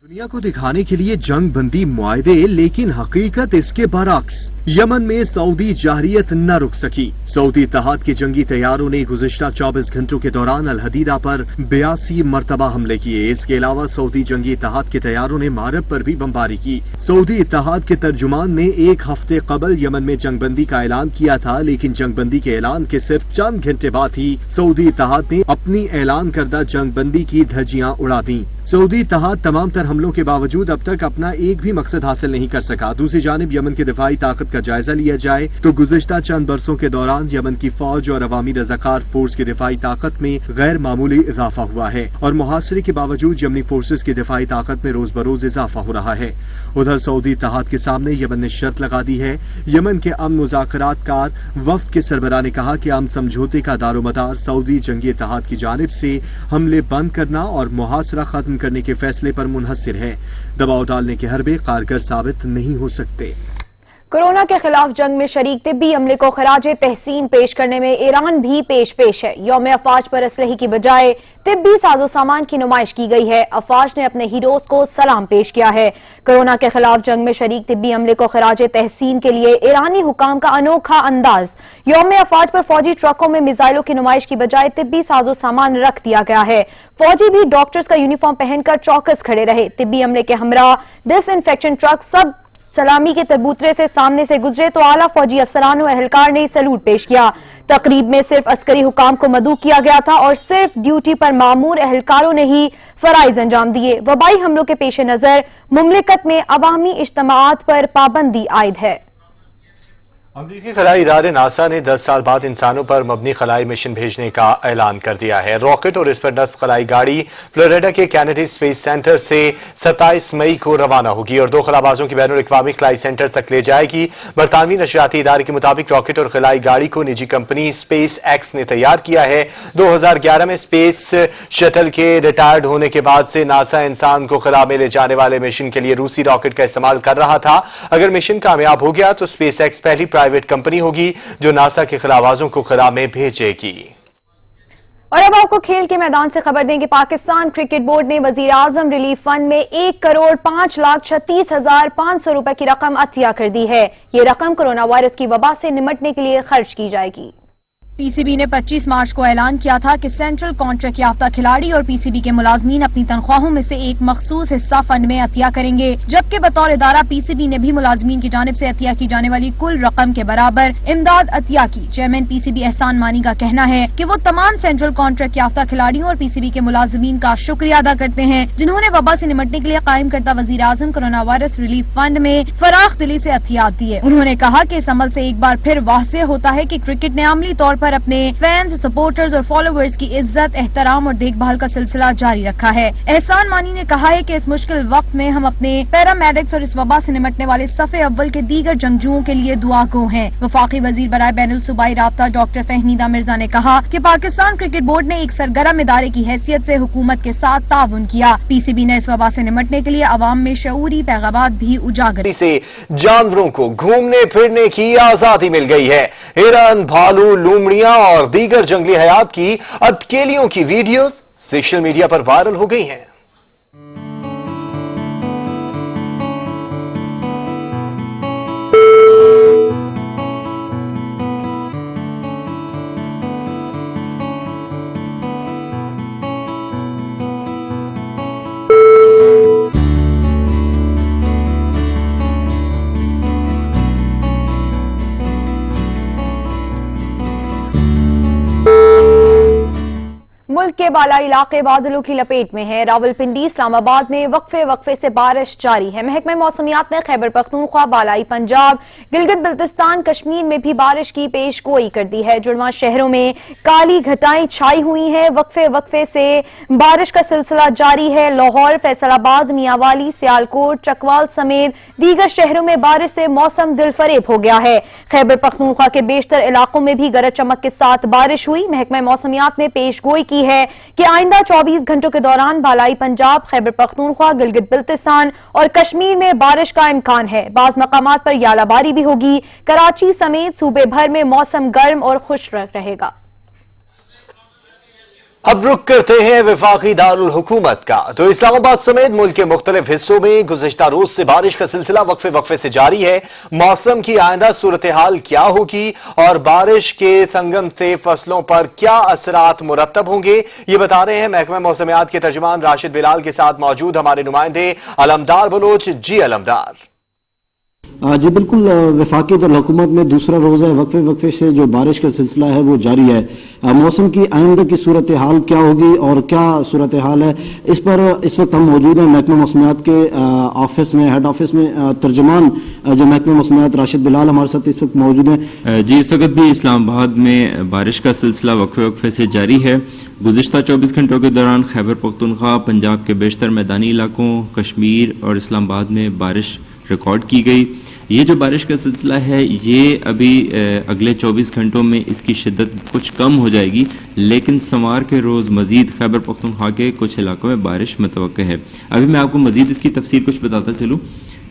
दुनिया को दिखाने के लिए जंग बंदी मुआहदे, लेकिन हकीकत इसके बरअक्स। यमन में सऊदी जारहियत न रुक सकी। सऊदी इत्तेहाद के जंगी तैयारों ने गुज़िश्ता 24 घंटों के दौरान अल हदीदा पर 82 मरतबा हमले किए। इसके अलावा सऊदी जंगी इत्तेहाद के तैयारों ने मारब पर भी बमबारी की। सऊदी इत्तेहाद के तर्जुमान ने 1 हफ्ते कबल यमन में जंगबंदी का ऐलान किया था, लेकिन जंगबंदी के ऐलान के सिर्फ चंद घंटे बाद ही सऊदी इत्तेहाद ने अपनी ऐलान करदा जंगबंदी की धज्जियां उड़ा दी। सऊदी इत्तेहाद तमाम तर हमलों के बावजूद अब तक अपना एक भी मकसद हासिल नहीं कर सका। दूसरी जानिब यमन की दिफाई ताकत का जायजा लिया जाए तो गुज़िश्ता चंद बरसों के दौरान यमन की फौज और अवामी रज़ाकार फोर्स की दिफाई ताकत में गैर मामूली इजाफा हुआ है और मुहासरे के बावजूद यमनी फोर्सेज की दिफाई ताकत में रोज बरोज इजाफा हो रहा है। उधर सऊदी इत्तेहाद के सामने यमन ने शर्त लगा दी है। यमन के अमन मुज़ाकरातकार वफ्द के सरबराह ने कहा कि अमन समझौते का दारोमदार सऊदी जंगी इत्तेहाद की जानिब से हमले बंद करना और मुहासरा खत्म करने के फैसले पर मुनहसर है। दबाव डालने के हरबे कारगर साबित नहीं हो सकते। कोरोना के खिलाफ जंग में शरीक तिब्बी अमले को खराजे तहसीन पेश करने में ईरान भी पेश है। यौम अफवाज पर असलहे की बजाय तिब्बी साजो सामान की नुमाइश की गई है। अफवाज ने अपने हीरोज को सलाम पेश किया है। कोरोना के खिलाफ जंग में शरीक तिब्बी अमले को खराजे तहसीन के लिए ईरानी हुकाम का अनोखा अंदाज। यौम अफवाज पर फौजी ट्रकों में मिसाइलों की नुमाइश की बजाय तिब्बी साजो सामान रख दिया गया है। फौजी भी डॉक्टर्स का यूनिफॉर्म पहनकर चौकस खड़े रहे। तिब्बी अमले के हमरा डिसइंफेक्शन ट्रक सब सलामी के तबूतरे से सामने से गुजरे तो आला फौजी अफसरान और एहलकार ने सैल्यूट पेश किया। तकरीब में सिर्फ अस्करी हुकाम को मदऊ किया गया था और सिर्फ ड्यूटी पर मामूर एहलकारों ने ही फराइज अंजाम दिए। वबाई हमलों के पेश नजर मुमलिकत में अवामी इज्तिमाआत पर पाबंदी आयद है। अमरीकी खलाई इदारे नासा ने 10 साल बाद इंसानों पर मबनी खलाई मिशन भेजने का ऐलान कर दिया है। रॉकेट और इस पर नस्ब खलाई गाड़ी फ्लोरिडा के कैनेडी स्पेस सेंटर से 27 मई को रवाना होगी और 2 खलाबाजों की बैनुल अक़वामी खलाई सेंटर तक ले जाएगी। बरतानवी नशरियाती इदारे के मुताबिक रॉकेट और खलाई गाड़ी को निजी कंपनी स्पेस एक्स ने तैयार किया है। 2011 में स्पेस शटल के रिटायर्ड होने के बाद से नासा इंसान को खला में ले जाने वाले मिशन के लिए रूसी रॉकेट का इस्तेमाल कर रहा था। अगर मिशन कामयाब हो गया तो स्पेस एक्स पहली प्राइवेट कंपनी होगी जो नासा के खलाबाजों को खला में भेजेगी। और अब आपको खेल के मैदान से खबर दें कि पाकिस्तान क्रिकेट बोर्ड ने वजीर आजम रिलीफ फंड में 1,05,36,500 रुपए की रकम अतिया कर दी है। ये रकम कोरोना वायरस की वबा से निमटने के लिए खर्च की जाएगी। पीसीबी ने 25 मार्च को ऐलान किया था कि सेंट्रल कॉन्ट्रैक्ट याफ्ता खिलाड़ी और पीसीबी के मुलाजमीन अपनी तनख्वाहों में से एक मखसूस हिस्सा फंड में अतिया करेंगे, जबकि बतौर इदारा पीसीबी ने भी मुलाजमीन की जानिब से अतिया की जाने वाली कुल रकम के बराबर इमदाद अतिया की। चेयरमैन पीसीबी एहसान मानी का कहना है कि वो तमाम सेंट्रल कॉन्ट्रैक्ट याफ्ता खिलाड़ियों और पीसीबी के मुलाजमीन का शुक्रिया अदा करते हैं जिन्होंने वबा से निमटने के लिए कायम करता वजीर आजम कोरोना वायरस रिलीफ फंड में फराख दिली से अतियात दिए। उन्होंने कहा कि इस अमल से एक बार फिर वाज़ेह होता है कि क्रिकेट ने अमली तौर पर अपने फैंस, सपोर्टर्स और फॉलोअर्स की इज्जत, एहतराम और देखभाल का सिलसिला जारी रखा है। एहसान मानी ने कहा है कि इस मुश्किल वक्त में हम अपने पैरामेडिक्स और इस वबा से निमटने वाले सफ़े अव्वल के दीगर जंगजुओं के लिए दुआ गो हैं। वफाकी वजीर बराए बैनुल सूबाई राब्ता डॉक्टर फहमीदा मिर्जा ने कहा कि पाकिस्तान क्रिकेट बोर्ड ने एक सरगर्म इदारे की हैसियत से हुकूमत के साथ ताउन किया। पीसीबी ने इस वबा से निमटने के लिए अवाम में शऊरी पैगाम भी उजागर से जानवरों को घूमने फिरने की आजादी मिल गई है। हिरन, भालू, लूमड़ियां और दीगर जंगली हयात की अटकेलियों की वीडियोस सोशल मीडिया पर वायरल हो गई हैं। मुल्क के बालाई इलाके बादलों की लपेट में है। रावलपिंडी, इस्लामाबाद में वक्फे से बारिश जारी है। महकमे मौसमियात ने खैबर पख्तूनख्वा, बालाई पंजाब, गिलगित बल्तिस्तान, कश्मीर में भी बारिश की पेश गोई कर दी है। जुड़वा शहरों में काली घटाएं छाई हुई हैं। वक्फे से बारिश का सिलसिला जारी है। लाहौर, फैसलाबाद, मियांवाली, सियालकोट, चकवाल समेत दीगर शहरों में बारिश से मौसम दिलफरेब हो गया है। खैबर पख्तूनख्वा के बेशतर इलाकों में भी गरज चमक के साथ बारिश हुई। महकमा मौसमियात ने पेश गोई की है कि आइंदा 24 घंटों के दौरान बालाई पंजाब, खैबर पख्तूनख्वा, गिलगित बल्तिस्तान और कश्मीर में बारिश का इम्कान है। बाज़ मकामात पर यालाबारी भी होगी। कराची समेत सूबे भर में मौसम गर्म और खुश्क रहेगा। अब रुख करते हैं वफाकी दारुल हुकूमत का। तो इस्लामाबाद समेत मुल्क के मुख्तलिफ हिस्सों में गुज़िश्ता रोज से बारिश का सिलसिला वक्फे से जारी है। मौसम की आइंदा सूरत हाल क्या होगी और बारिश के संगम से फसलों पर क्या असरात मुरतब होंगे, ये बता रहे हैं महकमा मौसमियात के तर्जुमान राशिद बिलाल के साथ मौजूद हमारे नुमाइंदे अलमदार बलोच। जी अलमदार। जी बिल्कुल, वफाकी दारुल-हुकूमत में दूसरा रोज़ है। वक्फे से जो बारिश का सिलसिला है वो जारी है। मौसम की आइंदा की सूरत हाल क्या होगी और क्या सूरत हाल है, इस पर इस वक्त हम मौजूद हैं महकमा मौसमियात के ऑफिस में, हेड ऑफिस में। तर्जुमान जो महकमा मौसमियात राशिद बिलाल हमारे साथ इस वक्त मौजूद हैं। जी, इस वक्त भी इस्लामाबाद में बारिश का सिलसिला वक्फे से जारी है। गुज़िश्ता 24 घंटों के दौरान खैबर पख्तूनख्वा, पंजाब के बेशतर मैदानी इलाकों, कश्मीर और इस्लामाबाद में बारिश रिकॉर्ड की गई। ये जो बारिश का सिलसिला है ये अभी अगले 24 घंटों में इसकी शिद्दत कुछ कम हो जाएगी, लेकिन सोमवार के रोज़ मजीद खैबर पख्तूनख्वा के कुछ इलाकों में बारिश मुतवक्किल है। अभी मैं आपको मजीद इसकी तफसीर कुछ बताता चलूँ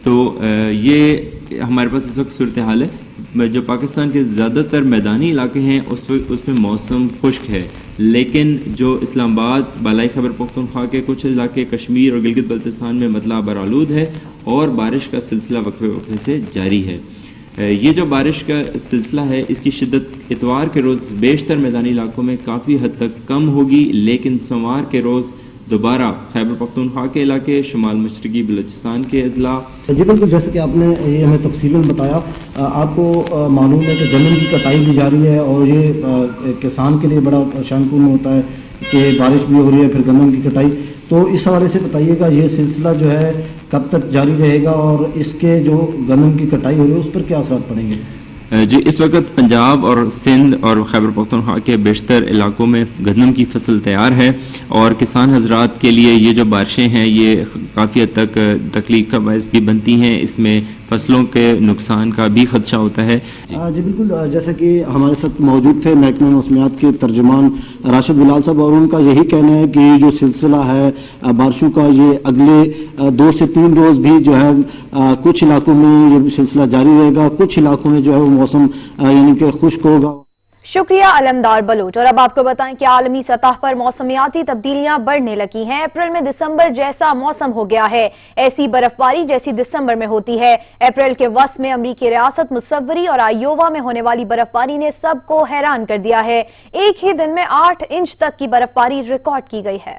तो ये हमारे पास इस वक्त सूरत हाल है। जो पाकिस्तान के ज़्यादातर मैदानी इलाके हैं उसमें मौसम खुश्क है, लेकिन जो इस्लामाबाद, बालाई खैबर पख्तूनख्वा के कुछ इलाके, कश्मीर और गिलगित बल्तिस्तान में मतला बरालूद है और बारिश का सिलसिला वक्फे से जारी है। ये जो बारिश का सिलसिला है इसकी शिद्दत इतवार के रोज़ बेशतर मैदानी इलाकों में काफ़ी हद तक कम होगी, लेकिन सोमवार के रोज़ दोबारा खैबर पख्तूनख्वा के इलाके, शुमाल मशरकी बलूचिस्तान के अजला। जी बिल्कुल, जैसे कि आपने ये हमें तफसीलन बताया, आपको मालूम है कि गन्ने की कटाई भी जारी है और ये किसान के लिए बड़ा परेशानकुन होता है कि बारिश भी हो रही है फिर गन्ने की कटाई। तो इस हवाले से बताइएगा ये सिलसिला जो है कब तक जारी रहेगा और इसके जो गन्ने की कटाई हो रही है उस पर क्या असर पड़ेंगे? जी, इस वक्त पंजाब और सिंध और खैबर पख्तूनख्वा के बेशतर इलाकों में गंदम की फसल तैयार है और किसान हजरात के लिए ये जो बारिशें हैं ये काफ़ी हद तक तकलीफ का बायस भी बनती हैं। इसमें फसलों के नुकसान का भी खदशा होता है। जी बिल्कुल, जैसा कि हमारे साथ मौजूद थे महकमा मौसमियात के तर्जुमान राशिद बिलाल साहब और उनका यही कहना है कि जो सिलसिला है बारिशों का ये अगले 2 से 3 रोज़ भी जो है कुछ इलाकों में ये सिलसिला जारी रहेगा, कुछ इलाकों में जो है मौसम यानी कि खुश्क होगा। शुक्रिया अलमदार बलोच। और अब आपको बताएं कि आलमी सतह पर मौसमियाती तब्दीलियां बढ़ने लगी हैं। अप्रैल में दिसंबर जैसा मौसम हो गया है, ऐसी बर्फबारी जैसी दिसंबर में होती है। अप्रैल के वस्त में अमरीकी रियासत मुसव्वरी और आयोवा में होने वाली बर्फबारी ने सबको हैरान कर दिया है। एक ही दिन में 8 इंच तक की बर्फबारी रिकॉर्ड की गई है।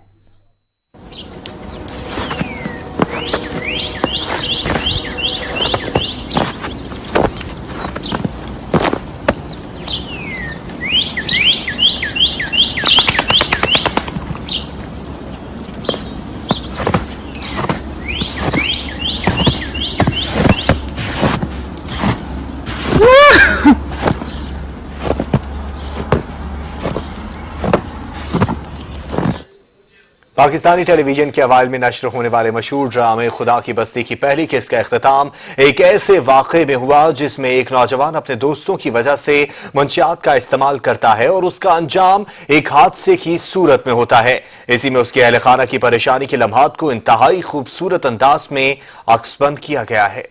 पाकिस्तानी टेलीविजन के अवाइल में नश्र होने वाले मशहूर ड्रामे खुदा की बस्ती की पहली किस्त का इख्तिताम एक ऐसे वाक़े में हुआ जिसमें एक नौजवान अपने दोस्तों की वजह से मंशियात का इस्तेमाल करता है और उसका अंजाम एक हादसे की सूरत में होता है। इसी में उसके अहले खाना की परेशानी के लम्हात को इंतहाई खूबसूरत अंदाज में अक्सबंद किया गया है।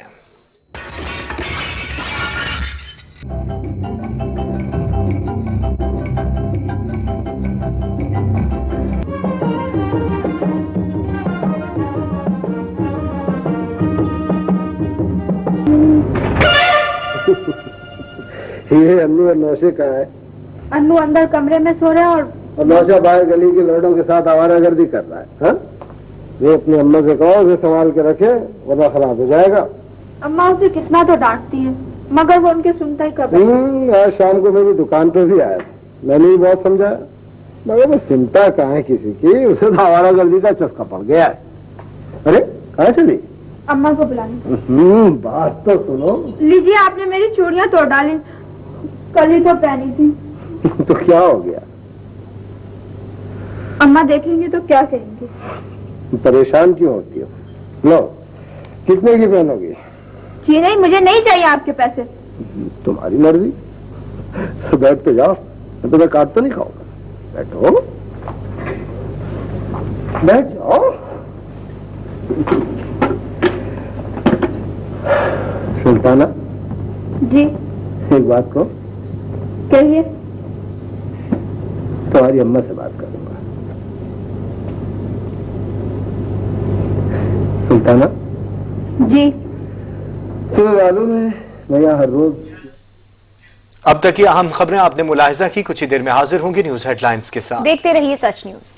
ये अन्नू और नौशे कहाँ है? अन्नू अंदर कमरे में सो रहा है और नौशा बाहर गली के लड़कों के साथ आवारागर्दी कर रहा है। हाँ? ये अपनी अम्मा से कहो उसे संभाल के रखे वरना खराब हो जाएगा। अम्मा उसे कितना तो डांटती है मगर वो उनके सुनता ही कब है। आज शाम को मेरी दुकान पे भी आया, मैंने भी बहुत समझाया मगर वो चिंता कहाँ है किसी की, उसे तो आवारागर्दी का चस्का पड़ गया है। अरे कहाँ चली? अम्मा को बुलाने। बात तो सुनो। लीजिए, आपने मेरी चूड़ियां तोड़ डाली, कल ही तो पहनी थी। तो क्या हो गया? अम्मा देखेंगे तो क्या कहेंगे? परेशान क्यों होती हो? लो, कितने की पहनोगी? जी नहीं, मुझे नहीं चाहिए आपके पैसे। तुम्हारी मर्जी। तो बैठ तो जाओ, मैं तुम्हें काट तो नहीं खाऊंगा। बैठो, बैठ जाओ। सुल्ताना जी, एक बात को कहिए। तुम्हारी अम्मा से बात करूंगा। सुल्ताना जी, तुम्हें मालूम है मैं यहाँ हर रोज। अब तक की अहम खबरें आपने मुलाहिजा की, कुछ ही देर में हाजिर होंगी न्यूज हेडलाइंस के साथ। देखते रहिए सच न्यूज।